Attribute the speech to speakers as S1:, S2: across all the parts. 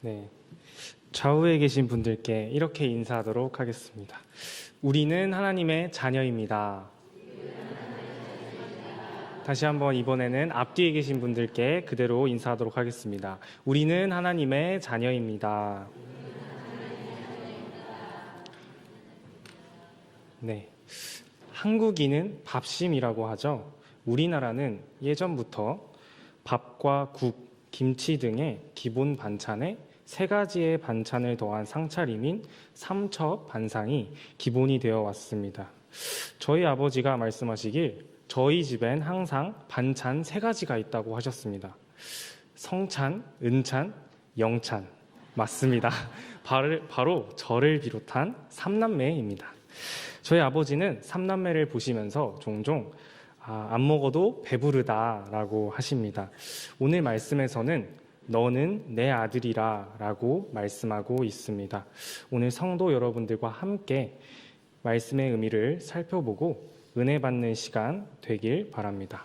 S1: 네, 좌우에 계신 분들께 이렇게 인사하도록 하겠습니다. 우리는 하나님의 자녀입니다. 다시 한번 이번에는 앞뒤에 계신 분들께 그대로 인사하도록 하겠습니다. 우리는 하나님의 자녀입니다. 네, 한국인은 밥심이라고 하죠. 우리나라는 예전부터 밥과 국, 김치 등의 기본 반찬에 세 가지의 반찬을 더한 상차림인 삼첩 반상이 기본이 되어 왔습니다. 저희 아버지가 말씀하시길 저희 집엔 항상 반찬 세 가지가 있다고 하셨습니다. 성찬, 은찬, 영찬. 맞습니다. 바로 저를 비롯한 삼남매입니다. 저희 아버지는 삼남매를 보시면서 종종 안 먹어도 배부르다라고 하십니다. 오늘 말씀에서는 너는 내 아들이라 라고 말씀하고 있습니다. 오늘 성도 여러분들과 함께 말씀의 의미를 살펴보고 은혜 받는 시간 되길 바랍니다.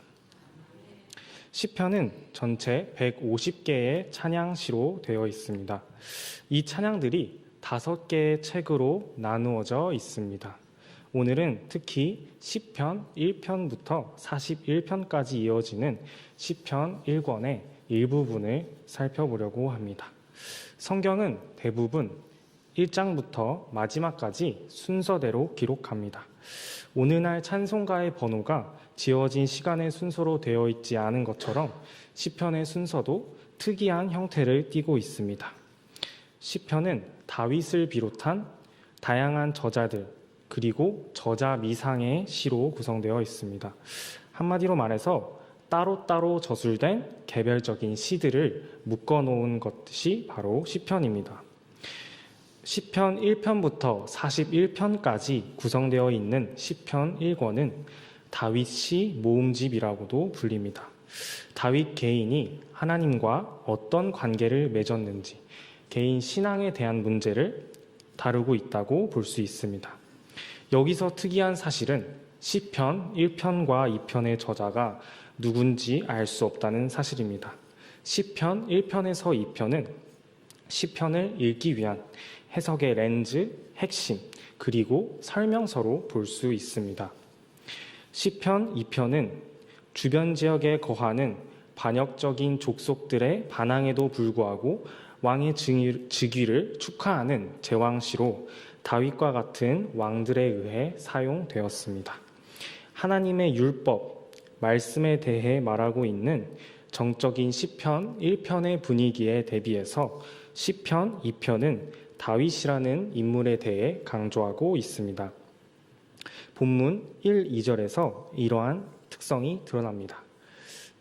S1: 시편은 전체 150개의 찬양시로 되어 있습니다. 이 찬양들이 5개의 책으로 나누어져 있습니다. 오늘은 특히 시편 1편부터 41편까지 이어지는 시편 1권의 일부분을 살펴보려고 합니다. 성경은 대부분 1장부터 마지막까지 순서대로 기록합니다. 오늘날 찬송가의 번호가 지어진 시간의 순서로 되어 있지 않은 것처럼 시편의 순서도 특이한 형태를 띠고 있습니다. 시편은 다윗을 비롯한 다양한 저자들 그리고 저자 미상의 시로 구성되어 있습니다. 한마디로 말해서 따로따로 저술된 개별적인 시들을 묶어놓은 것이 바로 시편입니다. 시편 1편부터 41편까지 구성되어 있는 시편 1권은 다윗시 모음집이라고도 불립니다. 다윗 개인이 하나님과 어떤 관계를 맺었는지 개인 신앙에 대한 문제를 다루고 있다고 볼 수 있습니다. 여기서 특이한 사실은 시편 1편과 2편의 저자가 누군지 알 수 없다는 사실입니다. 시편 1편에서 2편은 시편을 읽기 위한 해석의 렌즈, 핵심, 그리고 설명서로 볼 수 있습니다. 시편 2편은 주변 지역에 거하는 반역적인 족속들의 반항에도 불구하고 왕의 즉위를 축하하는 제왕시로 다윗과 같은 왕들에 의해 사용되었습니다. 하나님의 율법, 말씀에 대해 말하고 있는 정적인 시편 1편의 분위기에 대비해서 시편 2편은 다윗이라는 인물에 대해 강조하고 있습니다. 본문 1, 2절에서 이러한 특성이 드러납니다.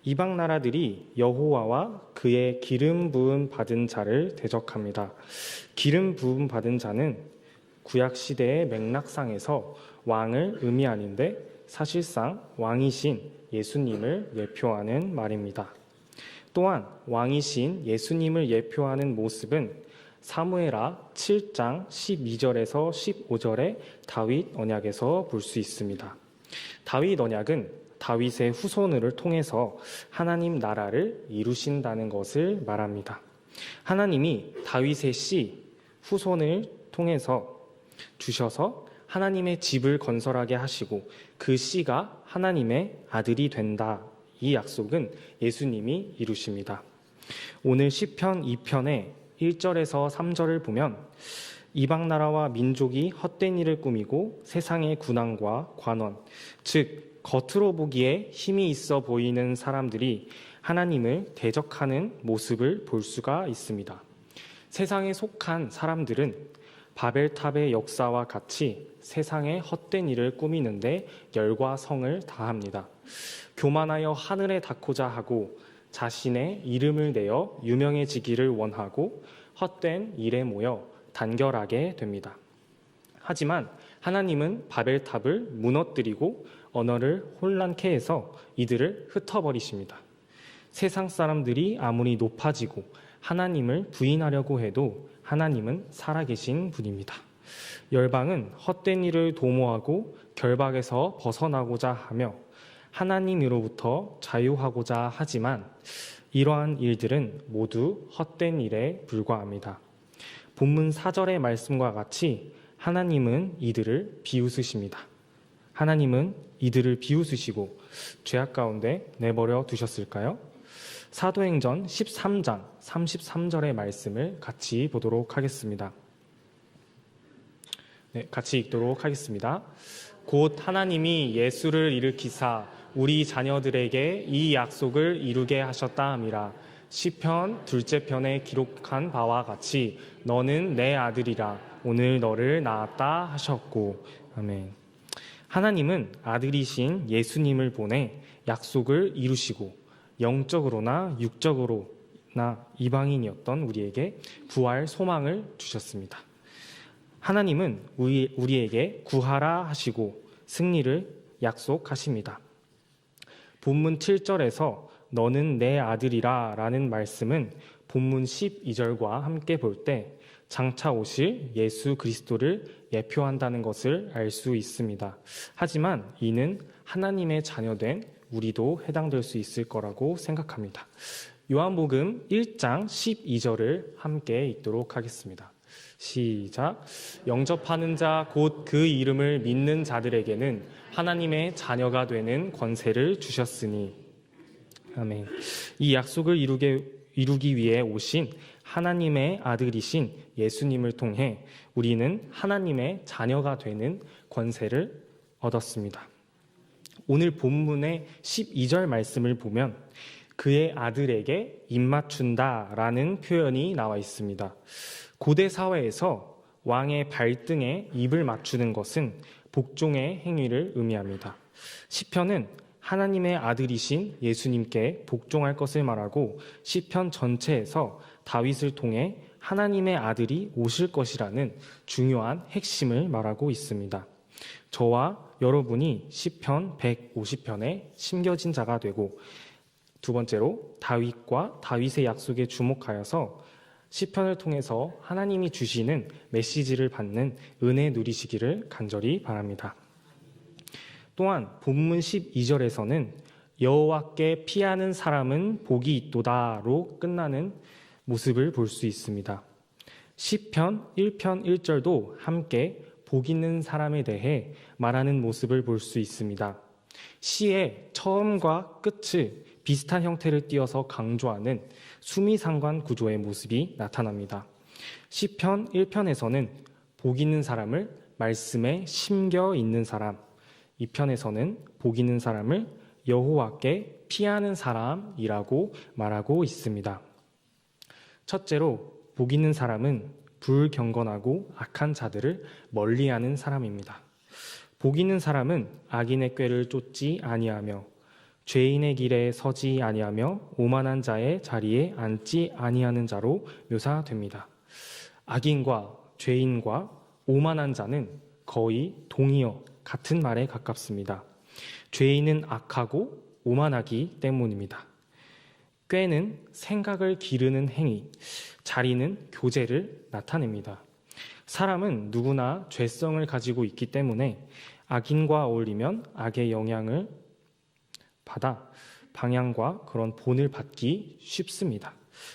S1: 이방 나라들이 여호와와 그의 기름 부음 받은 자를 대적합니다. 기름 부음 받은 자는 구약 시대의 맥락상에서 왕을 의미하는데 사실상 왕이신 예수님을 예표하는 말입니다. 또한 왕이신 예수님을 예표하는 모습은 사무엘하 7장 12절에서 15절의 다윗 언약에서 볼 수 있습니다. 다윗 언약은 다윗의 후손을 통해서 하나님 나라를 이루신다는 것을 말합니다. 하나님이 다윗의 씨, 후손을 통해서 주셔서 하나님의 집을 건설하게 하시고 그 씨가 하나님의 아들이 된다. 이 약속은 예수님이 이루십니다. 오늘 시편 2편의 1절에서 3절을 보면 이방 나라와 민족이 헛된 일을 꾸미고 세상의 군왕과 관원, 즉 겉으로 보기에 힘이 있어 보이는 사람들이 하나님을 대적하는 모습을 볼 수가 있습니다. 세상에 속한 사람들은 바벨탑의 역사와 같이 세상의 헛된 일을 꾸미는데 열과 성을 다합니다. 교만하여 하늘에 닿고자 하고 자신의 이름을 내어 유명해지기를 원하고 헛된 일에 모여 단결하게 됩니다. 하지만 하나님은 바벨탑을 무너뜨리고 언어를 혼란케 해서 이들을 흩어버리십니다. 세상 사람들이 아무리 높아지고 하나님을 부인하려고 해도 하나님은 살아계신 분입니다. 열방은 헛된 일을 도모하고 결박에서 벗어나고자 하며 하나님으로부터 자유하고자 하지만 이러한 일들은 모두 헛된 일에 불과합니다. 본문 4절의 말씀과 같이 하나님은 이들을 비웃으십니다. 하나님은 이들을 비웃으시고 죄악 가운데 내버려 두셨을까요? 사도행전 13장 33절의 말씀을 같이 보도록 하겠습니다. 네, 같이 읽도록 하겠습니다. 곧 하나님이 예수를 일으키사 우리 자녀들에게 이 약속을 이루게 하셨다 함이라. 시편 둘째 편에 기록한 바와 같이 너는 내 아들이라 오늘 너를 낳았다 하셨고. 아멘. 하나님은 아들이신 예수님을 보내 약속을 이루시고 영적으로나 육적으로나 이방인이었던 우리에게 구할 소망을 주셨습니다. 하나님은 우리에게 구하라 하시고 승리를 약속하십니다. 본문 7절에서 너는 내 아들이라 라는 말씀은 본문 12절과 함께 볼 때 장차 오실 예수 그리스도를 예표한다는 것을 알 수 있습니다. 하지만 이는 하나님의 자녀된 우리도 해당될 수 있을 거라고 생각합니다. 요한복음 1장 12절을 함께 읽도록 하겠습니다. 시작. 영접하는 자 곧 그 이름을 믿는 자들에게는 하나님의 자녀가 되는 권세를 주셨으니. 아멘. 이 약속을 이루기 위해 오신 하나님의 아들이신 예수님을 통해 우리는 하나님의 자녀가 되는 권세를 얻었습니다. 오늘 본문의 12절 말씀을 보면 그의 아들에게 입맞춘다라는 표현이 나와 있습니다. 고대 사회에서 왕의 발등에 입을 맞추는 것은 복종의 행위를 의미합니다. 시편은 하나님의 아들이신 예수님께 복종할 것을 말하고 시편 전체에서 다윗을 통해 하나님의 아들이 오실 것이라는 중요한 핵심을 말하고 있습니다. 저와 여러분이 시편 150편에 심겨진 자가 되고 두 번째로 다윗과 다윗의 약속에 주목하여서 시편을 통해서 하나님이 주시는 메시지를 받는 은혜 누리시기를 간절히 바랍니다. 또한 본문 12절에서는 여호와께 피하는 사람은 복이 있도다로 끝나는 모습을 볼 수 있습니다. 시편 1편 1절도 함께 복 있는 사람에 대해 말하는 모습을 볼 수 있습니다. 시의 처음과 끝을 비슷한 형태를 띄어서 강조하는 수미상관 구조의 모습이 나타납니다. 시편 1편에서는 복 있는 사람을 말씀에 심겨 있는 사람, 2편에서는 복 있는 사람을 여호와께 피하는 사람이라고 말하고 있습니다. 첫째로 복 있는 사람은 불경건하고 악한 자들을 멀리하는 사람입니다. 복 있는 사람은 악인의 꾀를 쫓지 아니하며 죄인의 길에 서지 아니하며 오만한 자의 자리에 앉지 아니하는 자로 묘사됩니다. 악인과 죄인과 오만한 자는 거의 동의어 같은 말에 가깝습니다. 죄인은 악하고 오만하기 때문입니다. 꾀는 생각을 기르는 행위, 자리는 교제를 나타냅니다. 사람은 누구나 죄성을 가지고 있기 때문에 악인과 어울리면 악의 영향을 받아 방향과 그런 본을 받기 쉽습니다.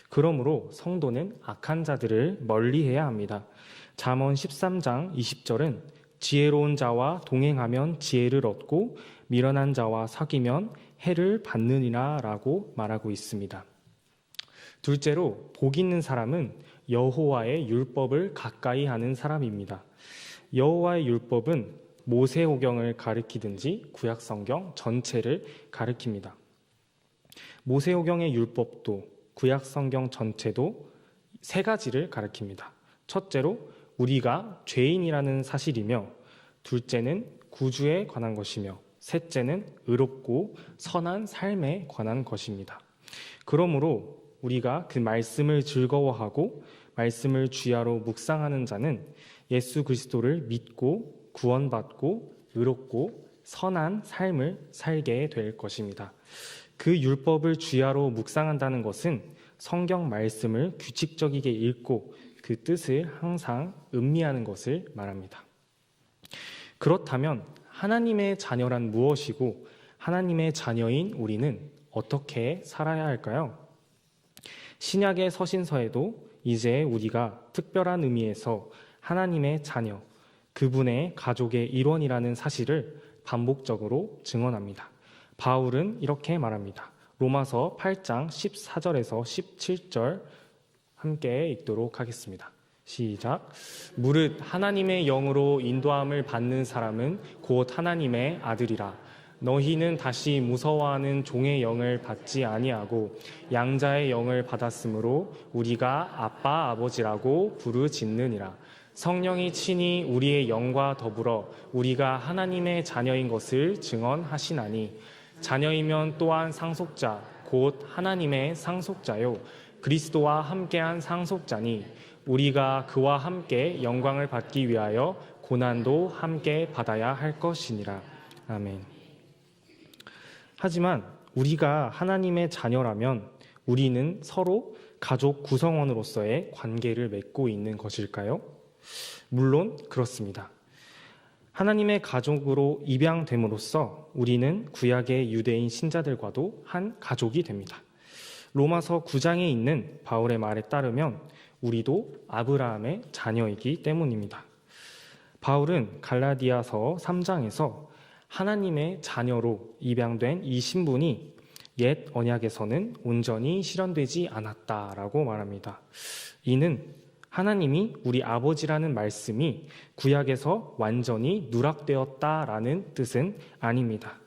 S1: 그러므로 성도는 악한 자들을 멀리해야 합니다. 잠언 13장 20절은 지혜로운 자와 동행하면 지혜를 얻고 미련한 자와 사귀면 해를 받느니라 라고 말하고 있습니다. 둘째로 복 있는 사람은 여호와의 율법을 가까이 하는 사람입니다. 여호와의 율법은 모세오경을 가리키든지 구약성경 전체를 가리킵니다. 모세오경의 율법도 구약성경 전체도 세 가지를 가리킵니다. 첫째로 우리가 죄인이라는 사실이며, 둘째는 구주에 관한 것이며, 셋째는 의롭고 선한 삶에 관한 것입니다. 그러므로 우리가 그 말씀을 즐거워하고 말씀을 주야로 묵상하는 자는 예수 그리스도를 믿고 구원받고 의롭고 선한 삶을 살게 될 것입니다. 그 율법을 주야로 묵상한다는 것은 성경 말씀을 규칙적이게 읽고 그 뜻을 항상 음미하는 것을 말합니다. 그렇다면 하나님의 자녀란 무엇이고 하나님의 자녀인 우리는 어떻게 살아야 할까요? 신약의 서신서에도 이제 우리가 특별한 의미에서 하나님의 자녀, 그분의 가족의 일원이라는 사실을 반복적으로 증언합니다. 바울은 이렇게 말합니다. 로마서 8장 14절에서 17절 함께 읽도록 하겠습니다. 시작. 무릇 하나님의 영으로 인도함을 받는 사람은 곧 하나님의 아들이라. 너희는 다시 무서워하는 종의 영을 받지 아니하고 양자의 영을 받았으므로 우리가 아빠 아버지라고 부르짖느니라. 성령이 친히 우리의 영과 더불어 우리가 하나님의 자녀인 것을 증언하시나니 자녀이면 또한 상속자 곧 하나님의 상속자요 그리스도와 함께한 상속자니 우리가 그와 함께 영광을 받기 위하여 고난도 함께 받아야 할 것이니라. 아멘. 하지만 우리가 하나님의 자녀라면 우리는 서로 가족 구성원으로서의 관계를 맺고 있는 것일까요? 물론 그렇습니다. 하나님의 가족으로 입양됨으로써 우리는 구약의 유대인 신자들과도 한 가족이 됩니다. 로마서 9장에 있는 바울의 말에 따르면 우리도 아브라함의 자녀이기 때문입니다. 바울은 갈라디아서 3장에서 하나님의 자녀로 입양된 이 신분이 옛 언약에서는 온전히 실현되지 않았다라고 말합니다. 이는 하나님이 우리 아버지라는 말씀이 구약에서 완전히 누락되었다라는 뜻은 아닙니다.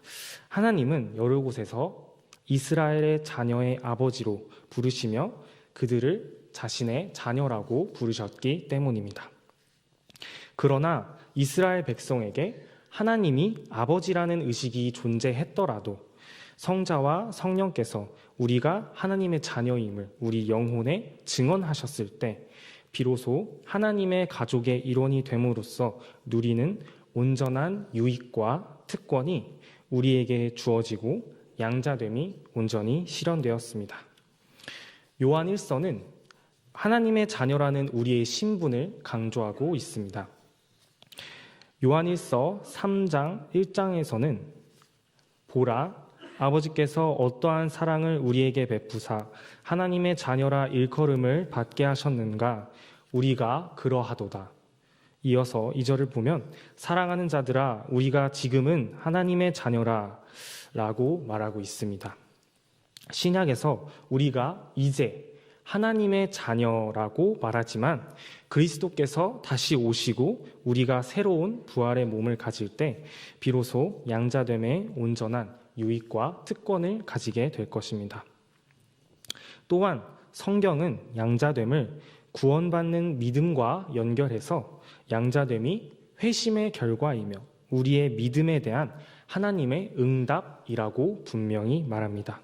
S1: 하나님은 여러 곳에서 이스라엘의 자녀의 아버지로 부르시며 그들을 자신의 자녀라고 부르셨기 때문입니다. 그러나 이스라엘 백성에게 하나님이 아버지라는 의식이 존재했더라도 성자와 성령께서 우리가 하나님의 자녀임을 우리 영혼에 증언하셨을 때 비로소 하나님의 가족의 일원이 됨으로써 누리는 온전한 유익과 특권이 우리에게 주어지고 양자됨이 온전히 실현되었습니다. 요한 1서는 하나님의 자녀라는 우리의 신분을 강조하고 있습니다. 요한 1서 3장 1장에서는 보라, 아버지께서 어떠한 사랑을 우리에게 베푸사 하나님의 자녀라 일컬음을 받게 하셨는가 우리가 그러하도다. 이어서 2절을 보면 사랑하는 자들아 우리가 지금은 하나님의 자녀라 라고 말하고 있습니다. 신약에서 우리가 이제 하나님의 자녀라고 말하지만 그리스도께서 다시 오시고 우리가 새로운 부활의 몸을 가질 때 비로소 양자됨의 온전한 유익과 특권을 가지게 될 것입니다. 또한 성경은 양자됨을 구원받는 믿음과 연결해서 양자됨이 회심의 결과이며 우리의 믿음에 대한 하나님의 응답이라고 분명히 말합니다.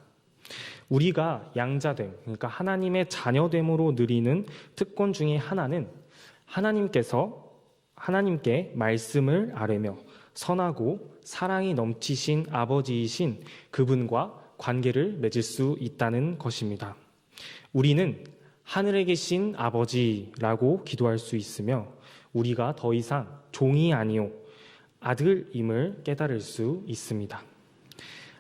S1: 우리가 양자됨, 그러니까 하나님의 자녀됨으로 누리는 특권 중에 하나는 하나님께 말씀을 아뢰며 선하고 사랑이 넘치신 아버지이신 그분과 관계를 맺을 수 있다는 것입니다. 우리는 하늘에 계신 아버지라고 기도할 수 있으며 우리가 더 이상 종이 아니요 아들임을 깨달을 수 있습니다.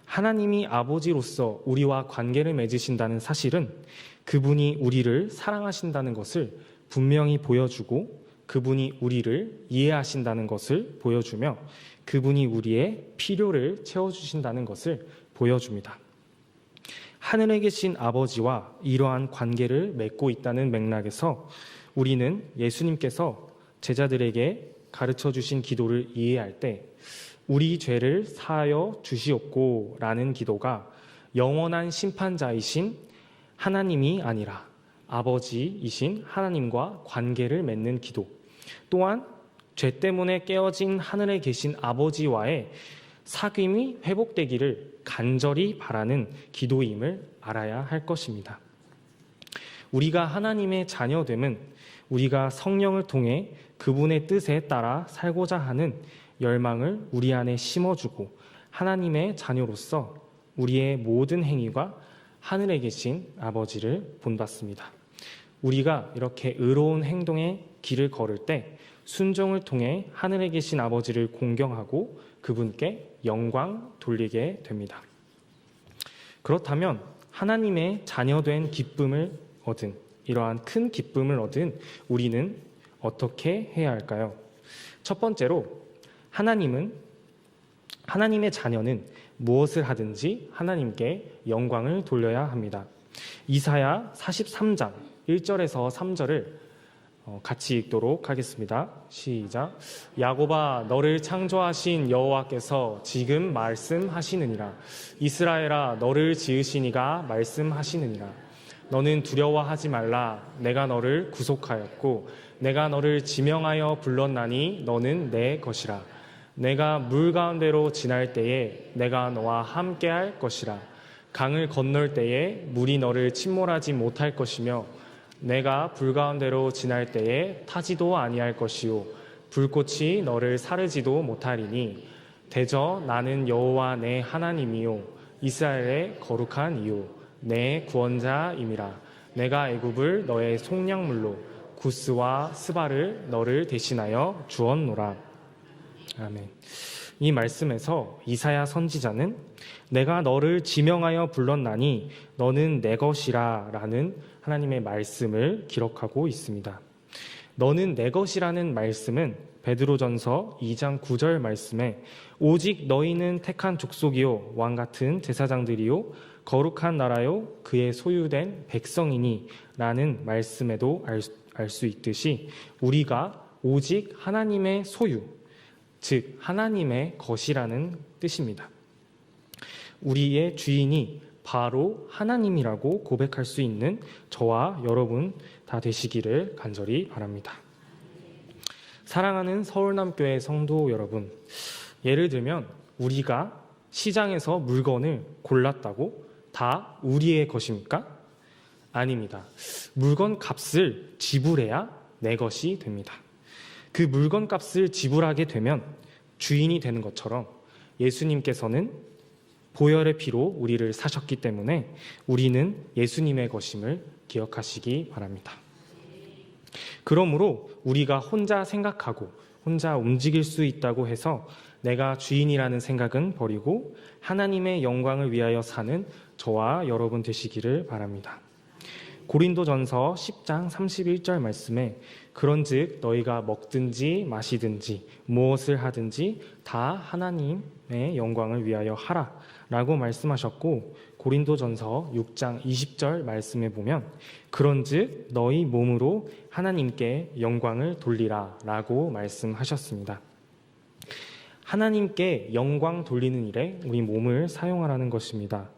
S1: 하나님이 아버지로서 우리와 관계를 맺으신다는 사실은 그분이 우리를 사랑하신다는 것을 분명히 보여주고 그분이 우리를 이해하신다는 것을 보여주며 그분이 우리의 필요를 채워주신다는 것을 보여줍니다. 하늘에 계신 아버지와 이러한 관계를 맺고 있다는 맥락에서 우리는 예수님께서 제자들에게 가르쳐 주신 기도를 이해할 때 우리 죄를 사하여 주시옵고 라는 기도가 영원한 심판자이신 하나님이 아니라 아버지이신 하나님과 관계를 맺는 기도, 또한 죄 때문에 깨어진 하늘에 계신 아버지와의 사귐이 회복되기를 간절히 바라는 기도임을 알아야 할 것입니다. 우리가 하나님의 자녀됨은 우리가 성령을 통해 그분의 뜻에 따라 살고자 하는 열망을 우리 안에 심어주고 하나님의 자녀로서 우리의 모든 행위가 하늘에 계신 아버지를 본받습니다. 우리가 이렇게 의로운 행동의 길을 걸을 때 순종을 통해 하늘에 계신 아버지를 공경하고 그분께 영광 돌리게 됩니다. 그렇다면 하나님의 자녀된 기쁨을 얻은, 이러한 큰 기쁨을 얻은 우리는 어떻게 해야 할까요? 첫 번째로 하나님의 자녀는 무엇을 하든지 하나님께 영광을 돌려야 합니다. 이사야 43장 1절에서 3절을 같이 읽도록 하겠습니다. 시작. 야곱아, 너를 창조하신 여호와께서 지금 말씀하시느니라. 이스라엘아, 너를 지으신 이가 말씀하시느니라. 너는 두려워하지 말라. 내가 너를 구속하였고 내가 너를 지명하여 불렀나니 너는 내 것이라. 내가 물 가운데로 지날 때에 내가 너와 함께할 것이라. 강을 건널 때에 물이 너를 침몰하지 못할 것이며 내가 불 가운데로 지날 때에 타지도 아니할 것이요 불꽃이 너를 사르지도 못하리니 대저 나는 여호와 내 하나님이요 이스라엘의 거룩한 이요 내 구원자임이라. 내가 애굽을 너의 속량물로 구스와 스바를 너를 대신하여 주었노라. 아멘. 이 말씀에서 이사야 선지자는 내가 너를 지명하여 불렀나니 너는 내 것이라 라는 하나님의 말씀을 기록하고 있습니다. 너는 내 것이라는 말씀은 베드로전서 2장 9절 말씀에 오직 너희는 택한 족속이요 왕같은 제사장들이요 거룩한 나라요 그의 소유된 백성이니 라는 말씀에도 알 수 있듯이 우리가 오직 하나님의 소유, 즉 하나님의 것이라는 뜻입니다. 우리의 주인이 바로 하나님이라고 고백할 수 있는 저와 여러분 다 되시기를 간절히 바랍니다. 사랑하는 서울남교회 성도 여러분, 예를 들면 우리가 시장에서 물건을 골랐다고 다 우리의 것입니까? 아닙니다. 물건 값을 지불해야 내 것이 됩니다. 그 물건 값을 지불하게 되면 주인이 되는 것처럼 예수님께서는 보혈의 피로 우리를 사셨기 때문에 우리는 예수님의 것임을 기억하시기 바랍니다. 그러므로 우리가 혼자 생각하고 혼자 움직일 수 있다고 해서 내가 주인이라는 생각은 버리고 하나님의 영광을 위하여 사는 저와 여러분 되시기를 바랍니다. 고린도전서 10장 31절 말씀에 그런즉 너희가 먹든지 마시든지 무엇을 하든지 다 하나님의 영광을 위하여 하라 라고 말씀하셨고 고린도전서 6장 20절 말씀에 보면 그런즉 너희 몸으로 하나님께 영광을 돌리라 라고 말씀하셨습니다. 하나님께 영광 돌리는 일에 우리 몸을 사용하라는 것입니다.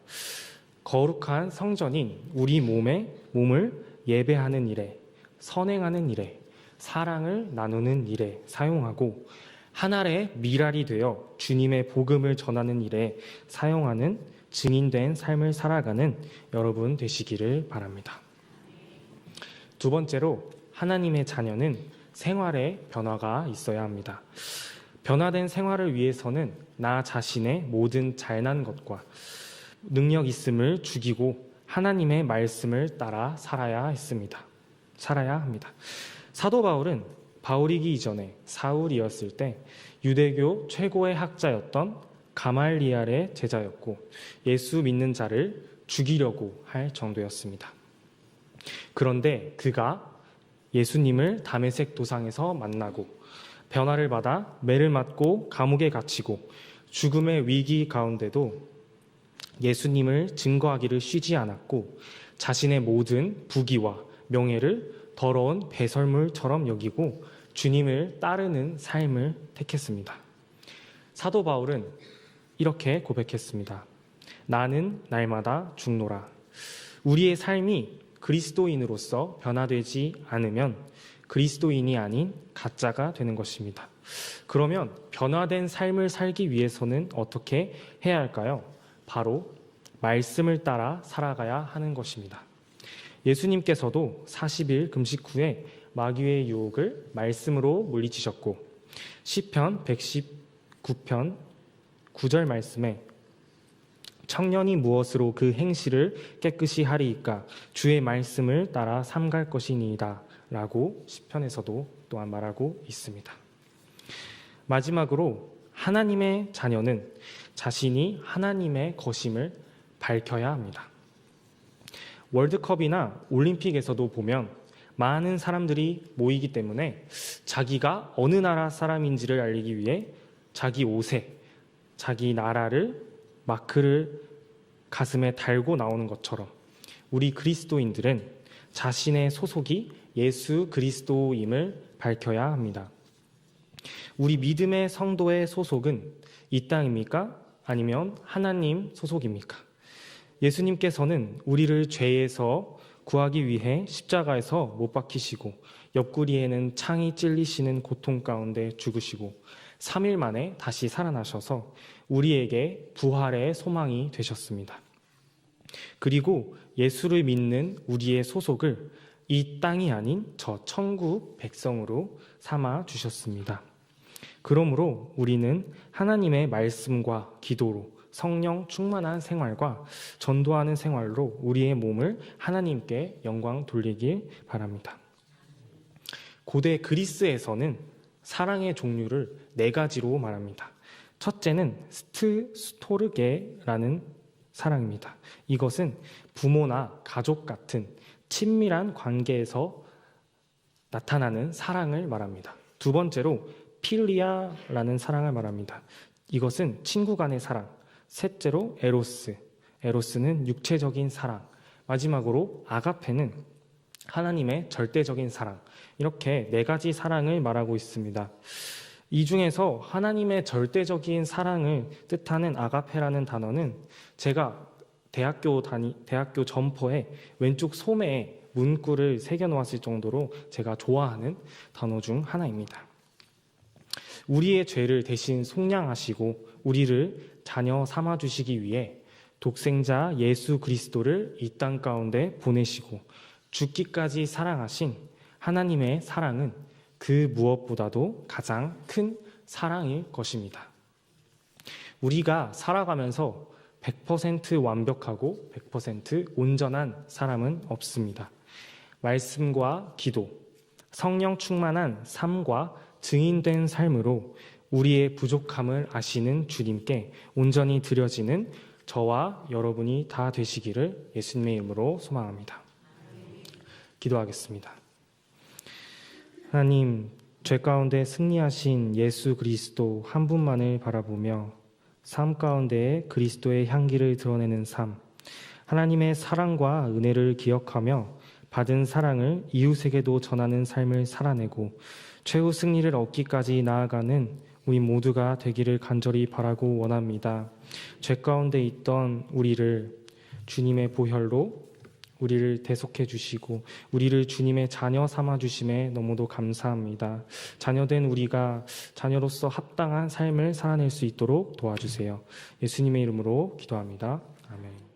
S1: 거룩한 성전인 우리 몸을 예배하는 일에, 선행하는 일에, 사랑을 나누는 일에 사용하고 하늘의 미랄이 되어 주님의 복음을 전하는 일에 사용하는 증인된 삶을 살아가는 여러분 되시기를 바랍니다. 두 번째로 하나님의 자녀는 생활에 변화가 있어야 합니다. 변화된 생활을 위해서는 나 자신의 모든 잘난 것과 능력 있음을 죽이고 하나님의 말씀을 따라 살아야 합니다. 사도 바울은 바울이기 이전에 사울이었을 때 유대교 최고의 학자였던 가말리알의 제자였고 예수 믿는 자를 죽이려고 할 정도였습니다. 그런데 그가 예수님을 다메섹 도상에서 만나고 변화를 받아 매를 맞고 감옥에 갇히고 죽음의 위기 가운데도 예수님을 증거하기를 쉬지 않았고 자신의 모든 부귀와 명예를 더러운 배설물처럼 여기고 주님을 따르는 삶을 택했습니다. 사도 바울은 이렇게 고백했습니다. 나는 날마다 죽노라. 우리의 삶이 그리스도인으로서 변화되지 않으면 그리스도인이 아닌 가짜가 되는 것입니다. 그러면 변화된 삶을 살기 위해서는 어떻게 해야 할까요? 바로 말씀을 따라 살아가야 하는 것입니다. 예수님께서도 40일 금식 후에 마귀의 유혹을 말씀으로 물리치셨고 시편 119편 9절 말씀에 청년이 무엇으로 그 행실을 깨끗이 하리이까 주의 말씀을 따라 삼갈 것이니이다 라고 시편에서도 또한 말하고 있습니다. 마지막으로 하나님의 자녀는 자신이 하나님의 것임을 밝혀야 합니다. 월드컵이나 올림픽에서도 보면 많은 사람들이 모이기 때문에 자기가 어느 나라 사람인지를 알리기 위해 자기 옷에 자기 나라를 마크를 가슴에 달고 나오는 것처럼 우리 그리스도인들은 자신의 소속이 예수 그리스도임을 밝혀야 합니다. 우리 믿음의 성도의 소속은 이 땅입니까? 아니면 하나님 소속입니까? 예수님께서는 우리를 죄에서 구하기 위해 십자가에서 못 박히시고 옆구리에는 창이 찔리시는 고통 가운데 죽으시고 3일 만에 다시 살아나셔서 우리에게 부활의 소망이 되셨습니다. 그리고 예수를 믿는 우리의 소속을 이 땅이 아닌 저 천국 백성으로 삼아 주셨습니다. 그러므로 우리는 하나님의 말씀과 기도로 성령 충만한 생활과 전도하는 생활로 우리의 몸을 하나님께 영광 돌리길 바랍니다. 고대 그리스에서는 사랑의 종류를 4가지로 말합니다. 첫째는 스토르게라는 사랑입니다. 이것은 부모나 가족 같은 친밀한 관계에서 나타나는 사랑을 말합니다. 두 번째로 필리아라는 사랑을 말합니다. 이것은 친구 간의 사랑. 셋째로 에로스는 육체적인 사랑. 마지막으로 아가페는 하나님의 절대적인 사랑. 이렇게 4가지 사랑을 말하고 있습니다. 이 중에서 하나님의 절대적인 사랑을 뜻하는 아가페라는 단어는 제가 대학교 점퍼에 왼쪽 소매에 문구를 새겨놓았을 정도로 제가 좋아하는 단어 중 하나입니다. 우리의 죄를 대신 속량하시고 우리를 자녀 삼아주시기 위해 독생자 예수 그리스도를 이 땅 가운데 보내시고 죽기까지 사랑하신 하나님의 사랑은 그 무엇보다도 가장 큰 사랑일 것입니다. 우리가 살아가면서 100% 완벽하고 100% 온전한 사람은 없습니다. 말씀과 기도, 성령 충만한 삶과 증인된 삶으로 우리의 부족함을 아시는 주님께 온전히 드려지는 저와 여러분이 다 되시기를 예수님의 이름으로 소망합니다. 기도하겠습니다. 하나님, 죄 가운데 승리하신 예수 그리스도 한 분만을 바라보며 삶 가운데 그리스도의 향기를 드러내는 삶, 하나님의 사랑과 은혜를 기억하며 받은 사랑을 이웃에게도 전하는 삶을 살아내고 최후 승리를 얻기까지 나아가는 우리 모두가 되기를 간절히 바라고 원합니다. 죄 가운데 있던 우리를 주님의 보혈로 우리를 대속해 주시고 우리를 주님의 자녀 삼아 주심에 너무도 감사합니다. 자녀된 우리가 자녀로서 합당한 삶을 살아낼 수 있도록 도와주세요. 예수님의 이름으로 기도합니다. 아멘.